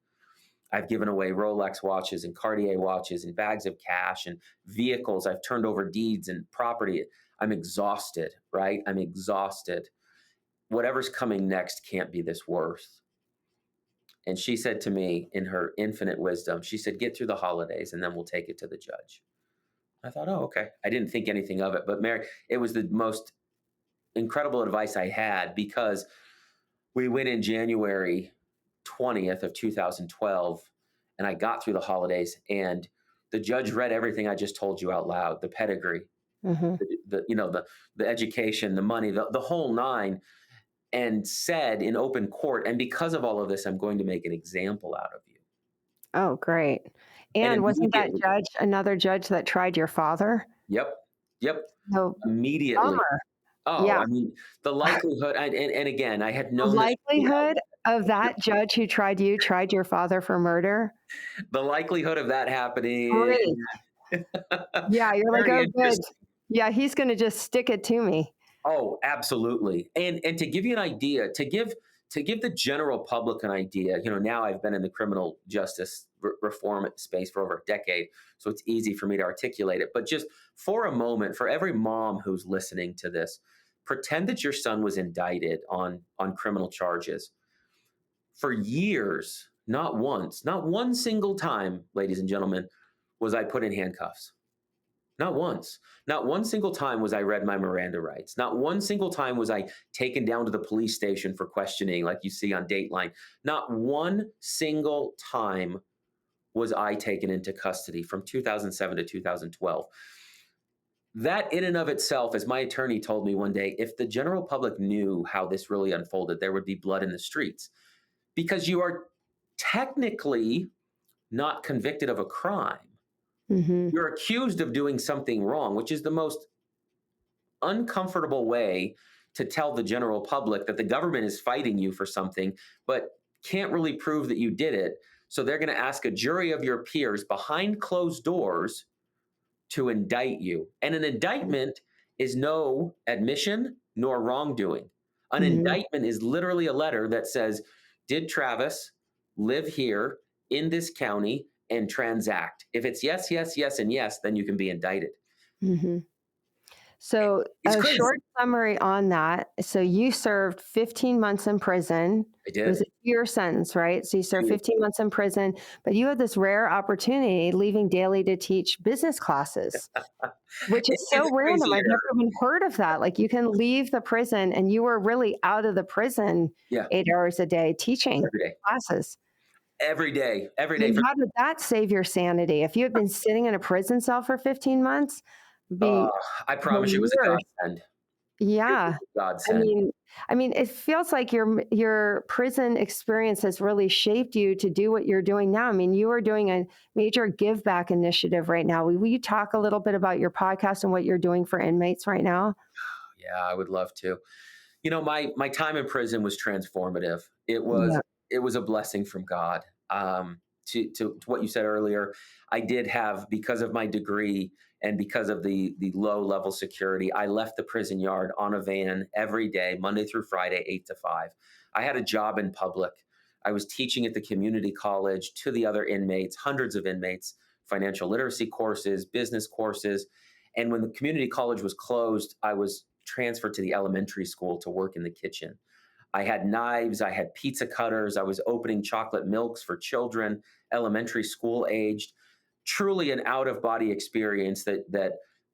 I've given away Rolex watches and Cartier watches and bags of cash and vehicles. I've turned over deeds and property. I'm exhausted, right? I'm exhausted. Whatever's coming next can't be this worth. And she said to me in her infinite wisdom, she said, get through the holidays and then we'll take it to the judge. I thought, oh, okay. I didn't think anything of it, but Mary, it was the most incredible advice I had because we went in January 20th of 2012 and I got through the holidays and the judge read everything I just told you out loud, the pedigree, Mm-hmm. the education, the money, the whole nine, and said in open court, and because of all of this, I'm going to make an example out of you. Oh, great. And wasn't that judge another judge that tried your father? Yep. No. Immediately. Bummer. Oh, Yeah. I mean, the likelihood, and again, I had The known likelihood of that judge who tried your father for murder? the likelihood of that happening. Great. Yeah, you're like, Very oh, good. interesting. Yeah, he's going to just stick it to me. Oh, absolutely. And to give you an idea, to give the general public an idea, now I've been in the criminal justice reform space for over a decade, so it's easy for me to articulate it. But just for a moment, for every mom who's listening to this, pretend that your son was indicted on criminal charges. For years, not once, not one single time, ladies and gentlemen, was I put in handcuffs. Not once. Not one single time was I read my Miranda rights. Not one single time was I taken down to the police station for questioning like you see on Dateline. Not one single time was I taken into custody from 2007 to 2012. That in and of itself, as my attorney told me one day, if the general public knew how this really unfolded, there would be blood in the streets. Because you are technically not convicted of a crime. Mm-hmm. You're accused of doing something wrong, which is the most uncomfortable way to tell the general public that the government is fighting you for something, but can't really prove that you did it. So they're going to ask a jury of your peers behind closed doors to indict you. And an indictment is no admission nor wrongdoing. An Mm-hmm. indictment is literally a letter that says, did Travis live here in this county and transact? If it's yes, yes, yes, and yes, then you can be indicted. Mm-hmm. So, It's a crazy. short summary on that. So, you served 15 months in prison. I It was did. a year sentence, right? So, you served Two 15 months in prison, but you had this rare opportunity leaving daily to teach business classes, which It is gets so random. I've crazier. never even heard of that. Like, you can leave the prison and you were really out of the prison Yeah, 8 hours a day teaching every day. classes. Every I day mean, for how did that save your sanity? If you had been sitting in a prison cell for 15 months, it'd uh, be I the promise you it was a worst. godsend. It was Yeah. a godsend. I mean, it feels like your prison experience has really shaped you to do what you're doing now. I mean, you are doing a major give back initiative right now. Will you talk a little bit about your podcast and what you're doing for inmates right now? Yeah, I would love to. My time in prison was transformative. Yeah. It was a blessing from God. To what you said earlier, I did have, because of my degree and because of the low level security, I left the prison yard on a van every day, Monday through Friday, 8 to 5. I had a job in public. I was teaching at the community college to the other inmates, hundreds of inmates, financial literacy courses, business courses. And when the community college was closed, I was transferred to the elementary school to work in the kitchen. I had knives, I had pizza cutters, I was opening chocolate milks for children, elementary school aged. Truly an out of body experience that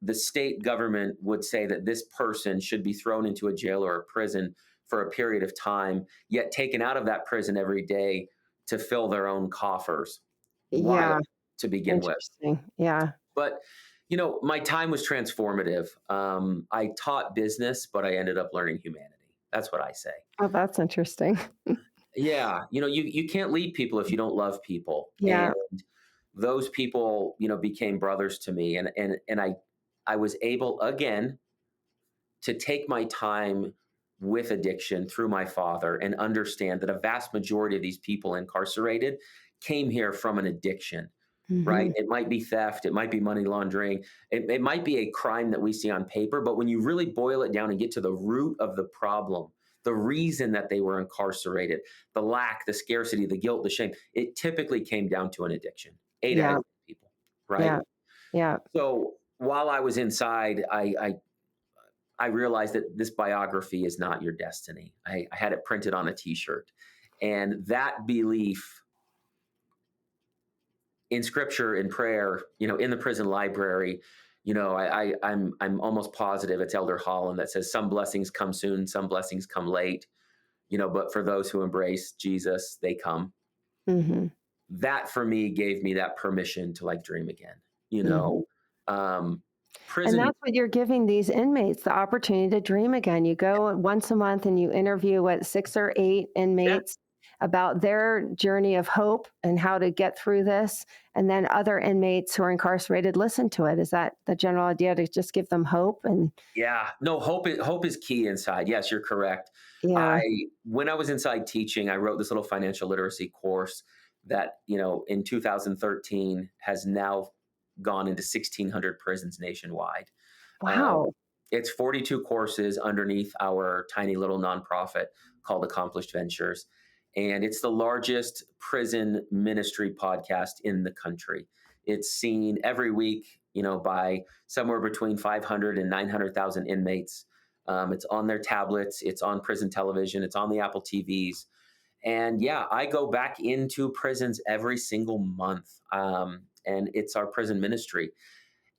the state government would say that this person should be thrown into a jail or a prison for a period of time, yet taken out of that prison every day to fill their own coffers. Yeah. Wild to begin with. Interesting. Yeah. But my time was transformative. I taught business, but I ended up learning humanity. That's what I say. Oh, that's interesting. Yeah, you can't lead people if you don't love people, and Yeah. those people, became brothers to me, and I was able again to take my time with addiction through my father and understand that a vast majority of these people incarcerated came here from an addiction. Right? Mhm. It might be theft, it might be money laundering, it might be a crime that we see on paper, but when you really boil it down and get to the root of the problem, the reason that they were incarcerated, the lack, the scarcity, the guilt, the shame, it typically came down to an addiction. 8 out of Yeah. 10 people, right? Yeah. Yeah. So while I was inside, I realized that this biography is not your destiny. I had it printed on a T-shirt, and that belief in scripture, in prayer, in the prison library, I'm almost positive it's Elder Holland that says some blessings come soon, some blessings come late, but for those who embrace Jesus, they come. Mhm. That for me gave me that permission to like dream again. You Mhm. know, um, And prison. that's what you're giving these inmates, the opportunity to dream again. You go once a month and you interview, what, 6 or 8 Yeah, inmates about their journey of hope and how to get through this, and then other inmates who are incarcerated listen to it. Is that the general idea, to just give them hope? And yeah. No, hope is key inside. Yes, you're correct. yeah. I When I was inside teaching, I wrote this little financial literacy course that, in 2013 has now gone into 1,600 prisons nationwide. Um, Wow. it's 42 courses underneath our tiny little nonprofit called Accomplished Ventures. And it's the largest prison ministry podcast in the country. It's seen every week, by somewhere between 500 and 900,000 inmates. It's on their tablets, it's on prison television, it's on the Apple TVs. And yeah, I go back into prisons every single month. And it's our prison ministry.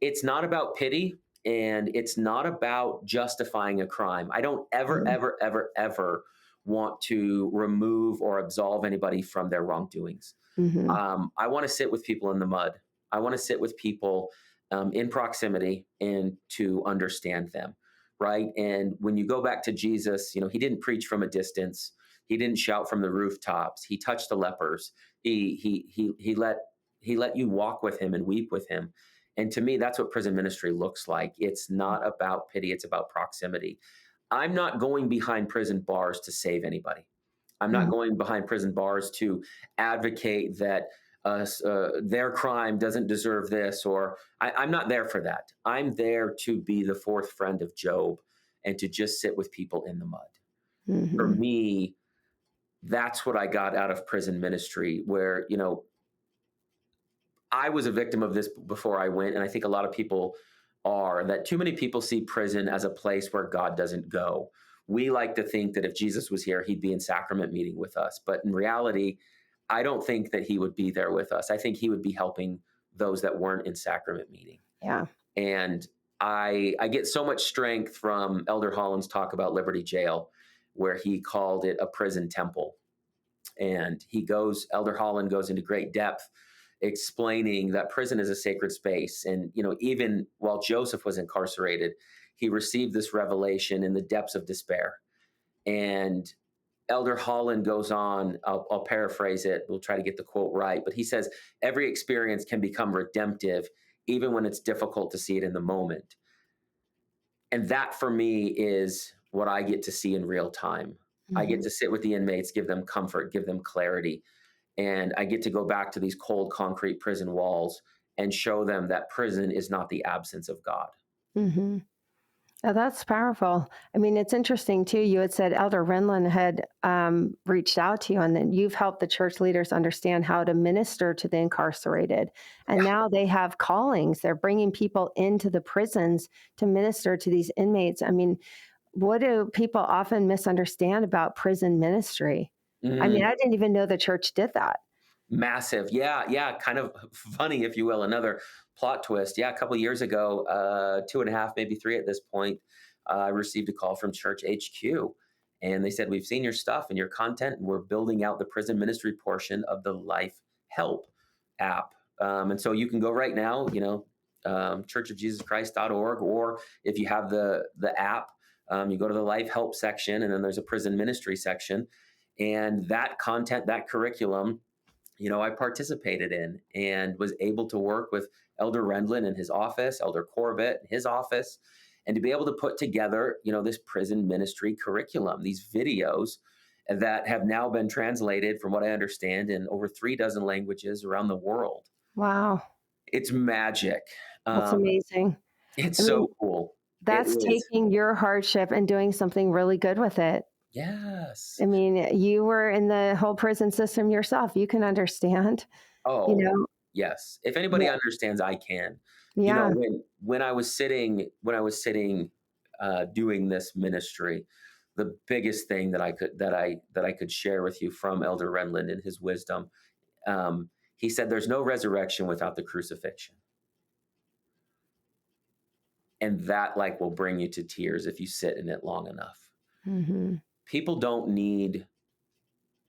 It's not about pity and it's not about justifying a crime. I don't ever, Mhm. ever, ever, ever want to remove or absolve anybody from their wrongdoings. Mhm. I want to sit with people in the mud. I want to sit with people in proximity and to understand them, right? And when you go back to Jesus, he didn't preach from a distance. He didn't shout from the rooftops. He touched the lepers. He let you walk with him and weep with him. And to me, that's what prison ministry looks like. It's not about pity, it's about proximity. I'm not going behind prison bars to save anybody. I'm not Mhm. going behind prison bars to advocate that their crime doesn't deserve this, or I'm not there for that. I'm there to be the fourth friend of Job and to just sit with people in the mud. For Mhm. me, that's what I got out of prison ministry, where, I was a victim of this before I went. And I think a lot of people are that too many people see prison as a place where God doesn't go. We like to think that if Jesus was here, he'd be in sacrament meeting with us. But in reality, I don't think that he would be there with us. I think he would be helping those that weren't in sacrament meeting. Yeah. And I get so much strength from Elder Holland's talk about Liberty Jail, where he called it a prison temple. And Elder Holland goes into great depth explaining that prison is a sacred space. And, even while Joseph was incarcerated, he received this revelation in the depths of despair. And Elder Holland goes on, I'll paraphrase it, we'll try to get the quote right, but he says, every experience can become redemptive, even when it's difficult to see it in the moment. And that for me is what I get to see in real time. I get to sit with the inmates, give them comfort, give them clarity. And I get to go back to these cold concrete prison walls and show them that prison is not the absence of God. Mm-hmm. Oh, that's powerful. I mean, it's interesting too. You had said Elder Renlund had reached out to you, and then you've helped the church leaders understand how to minister to the incarcerated. And now they have callings. They're bringing people into the prisons to minister to these inmates. I mean, what do people often misunderstand about prison ministry? I mean, I didn't even know the church did that. Massive. Yeah. Kind of funny, if you will. Another plot twist. Yeah. A couple of years ago, 2.5, maybe 3 at this point, I received a call from Church HQ. And they said, we've seen your stuff and your content, and we're building out the prison ministry portion of the Life Help app. And so you can go right now, churchofjesuschrist.org, or if you have the app, you go to the Life Help section, and then there's a prison ministry section. And that content, that curriculum, I participated in and was able to work with Elder Rendlin in his office, Elder Corbett in his office, and to be able to put together, this prison ministry curriculum, these videos that have now been translated, from what I understand, in over 36 languages around the world. Wow. It's magic. That's amazing. It's I mean, so cool. that's taking your hardship and doing something really good with it. Yes. I mean, you were in the whole prison system yourself. You can understand. Oh, yes. If anybody understands, I can. Yeah. When I was sitting, doing this ministry, the biggest thing that I could share with you from Elder Renlund and his wisdom, he said, "There's no resurrection without the crucifixion," and that will bring you to tears if you sit in it long enough. Mm-hmm. People don't need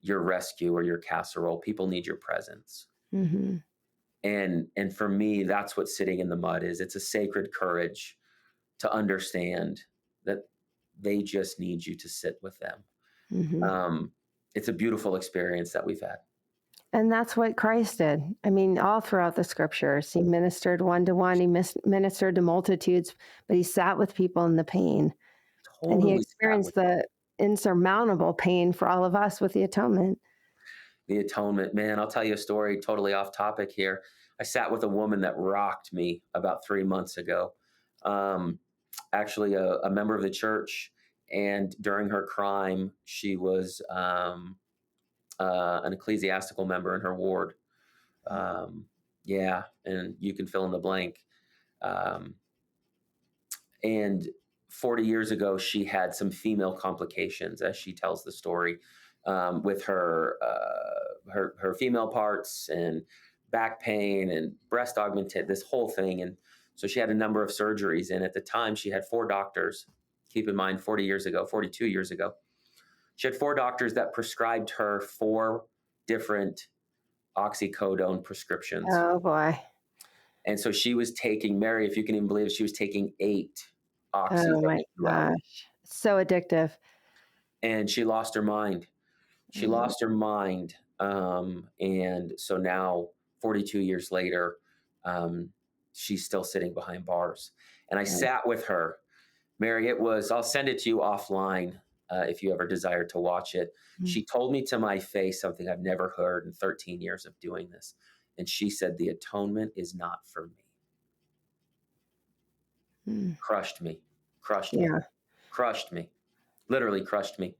your rescue or your casserole. People need your presence. Mm-hmm. And for me, that's what sitting in the mud is. It's a sacred courage to understand that they just need you to sit with them. Mm-hmm. It's a beautiful experience that we've had. And that's what Christ did. I mean, all throughout the scriptures, he ministered one-to-one, he ministered to multitudes, but he sat with people in the pain. And he experienced the insurmountable pain for all of us with the atonement. The atonement, man, I'll tell you a story totally off topic here. I sat with a woman that rocked me about 3 months ago. Actually, a member of the church, and during her crime, she was an ecclesiastical member in her ward. And you can fill in the blank. And 40 years ago, she had some female complications, as she tells the story, with her female parts and back pain and breast augmented, this whole thing. And so she had a number of surgeries. And at the time, she had 4 doctors. Keep in mind, 42 years ago, she had 4 doctors that prescribed her 4 different oxycodone prescriptions. Oh, boy. And so she was taking, Mary, if you can even believe it, she was taking 8 oxys. Oh, my gosh. So addictive. And she lost her mind. She lost her mind. And so now, 42 years later, she's still sitting behind bars. And I sat with her. Mary, I'll send it to you offline if you ever desire to watch it. Mm-hmm. She told me to my face something I've never heard in 13 years of doing this. And she said, the atonement is not for me. Crushed me, literally crushed me.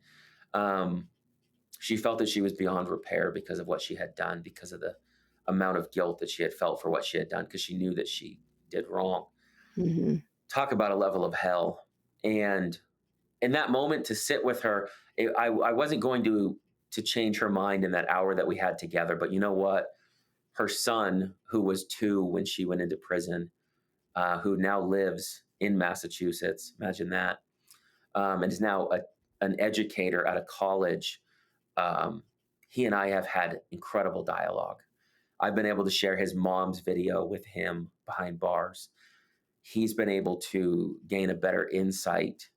She felt that she was beyond repair because of what she had done, because of the amount of guilt that she had felt for what she had done, because she knew that she did wrong. Hmm. Talk about a level of hell. And in that moment, to sit with her, I wasn't going to change her mind in that hour that we had together. But you know what? Her son, who was 2 when she went into prison, who now lives in Massachusetts, imagine that, and is now an educator at a college. Um, he and I have had incredible dialogue. I've been able to share his mom's video with him behind bars. He's been able to gain a better insight.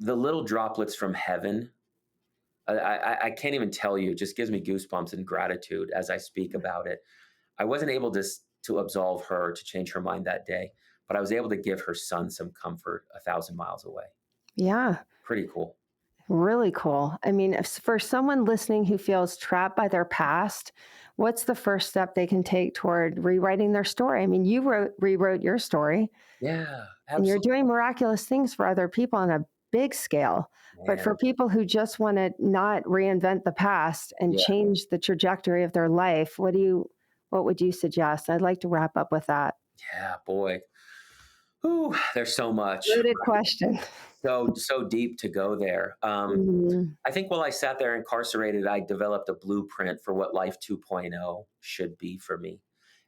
The little droplets from heaven, I can't even tell you, it just gives me goosebumps and gratitude as I speak about it. I wasn't able to absolve her, to change her mind that day, but I was able to give her son some comfort 1,000 miles away. Yeah. Pretty cool. Really cool. I mean, for someone listening who feels trapped by their past, what's the first step they can take toward rewriting their story? I mean, you rewrote your story, Yeah, and you're absolutely. doing miraculous things for other people on a big scale. But for Man. people who just want to not reinvent the past and Yeah. change the trajectory of their life, what would you suggest? I'd like to wrap up with that. Yeah, boy. Ooh, there's so much. Loaded question. So deep to go there. Mhm. I think while I sat there incarcerated, I developed a blueprint for what life 2.0 should be for me.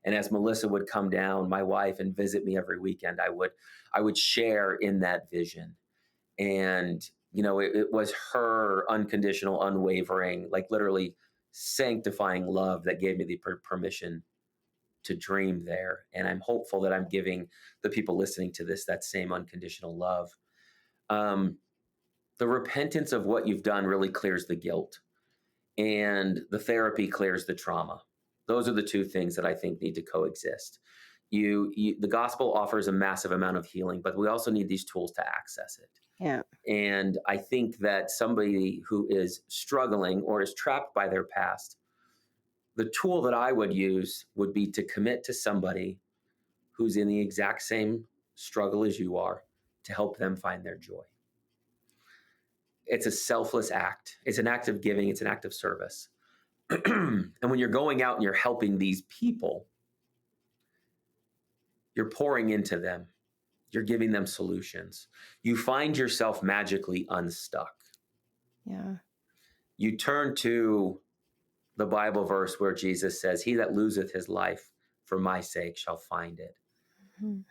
And as Melissa would come down, my wife, and visit me every weekend, I would share in that vision. And it was her unconditional, unwavering, like literally sanctifying love that gave me the permission to dream there. And I'm hopeful that I'm giving the people listening to this that same unconditional love. Um, the repentance of what you've done really clears the guilt, and the therapy clears the trauma. Those are the two things that I think need to coexist. The gospel offers a massive amount of healing, but we also need these tools to access it. Yeah. And I think that somebody who is struggling or is trapped by their past, the tool that I would use would be to commit to somebody who's in the exact same struggle as you are, to help them find their joy. It's a selfless act. It's an act of giving. It's an act of service. And when you're going out and you're helping these people, you're pouring into them. You're giving them solutions. You find yourself magically unstuck. Yeah. You turn to the Bible verse where Jesus says, "He that loseth his life for my sake shall find it." Mhm.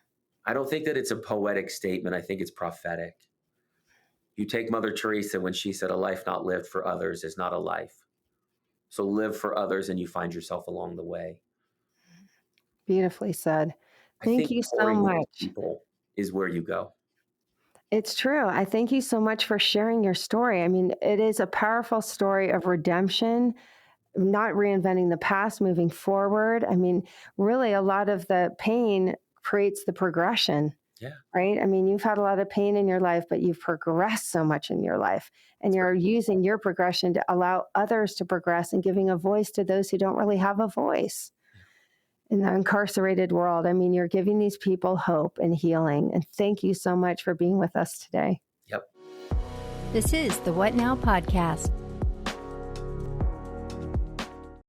I don't think that it's a poetic statement. I think it's prophetic. You take Mother Teresa when she said, "A life not lived for others is not a life." So live for others and you find yourself along the way. Beautifully said. I Thank think you so pouring into much. people is where you go. It's true. I thank you so much for sharing your story. I mean, it is a powerful story of redemption, not reinventing the past, moving forward. I mean, really, a lot of the pain creates the progression, Yeah. right? I mean, you've had a lot of pain in your life, but you've progressed so much in your life. And That's you're right. using your progression to allow others to progress and giving a voice to those who don't really have a voice in the incarcerated world. I mean, you're giving these people hope and healing. And thank you so much for being with us today. Yep. This is the What Now Podcast.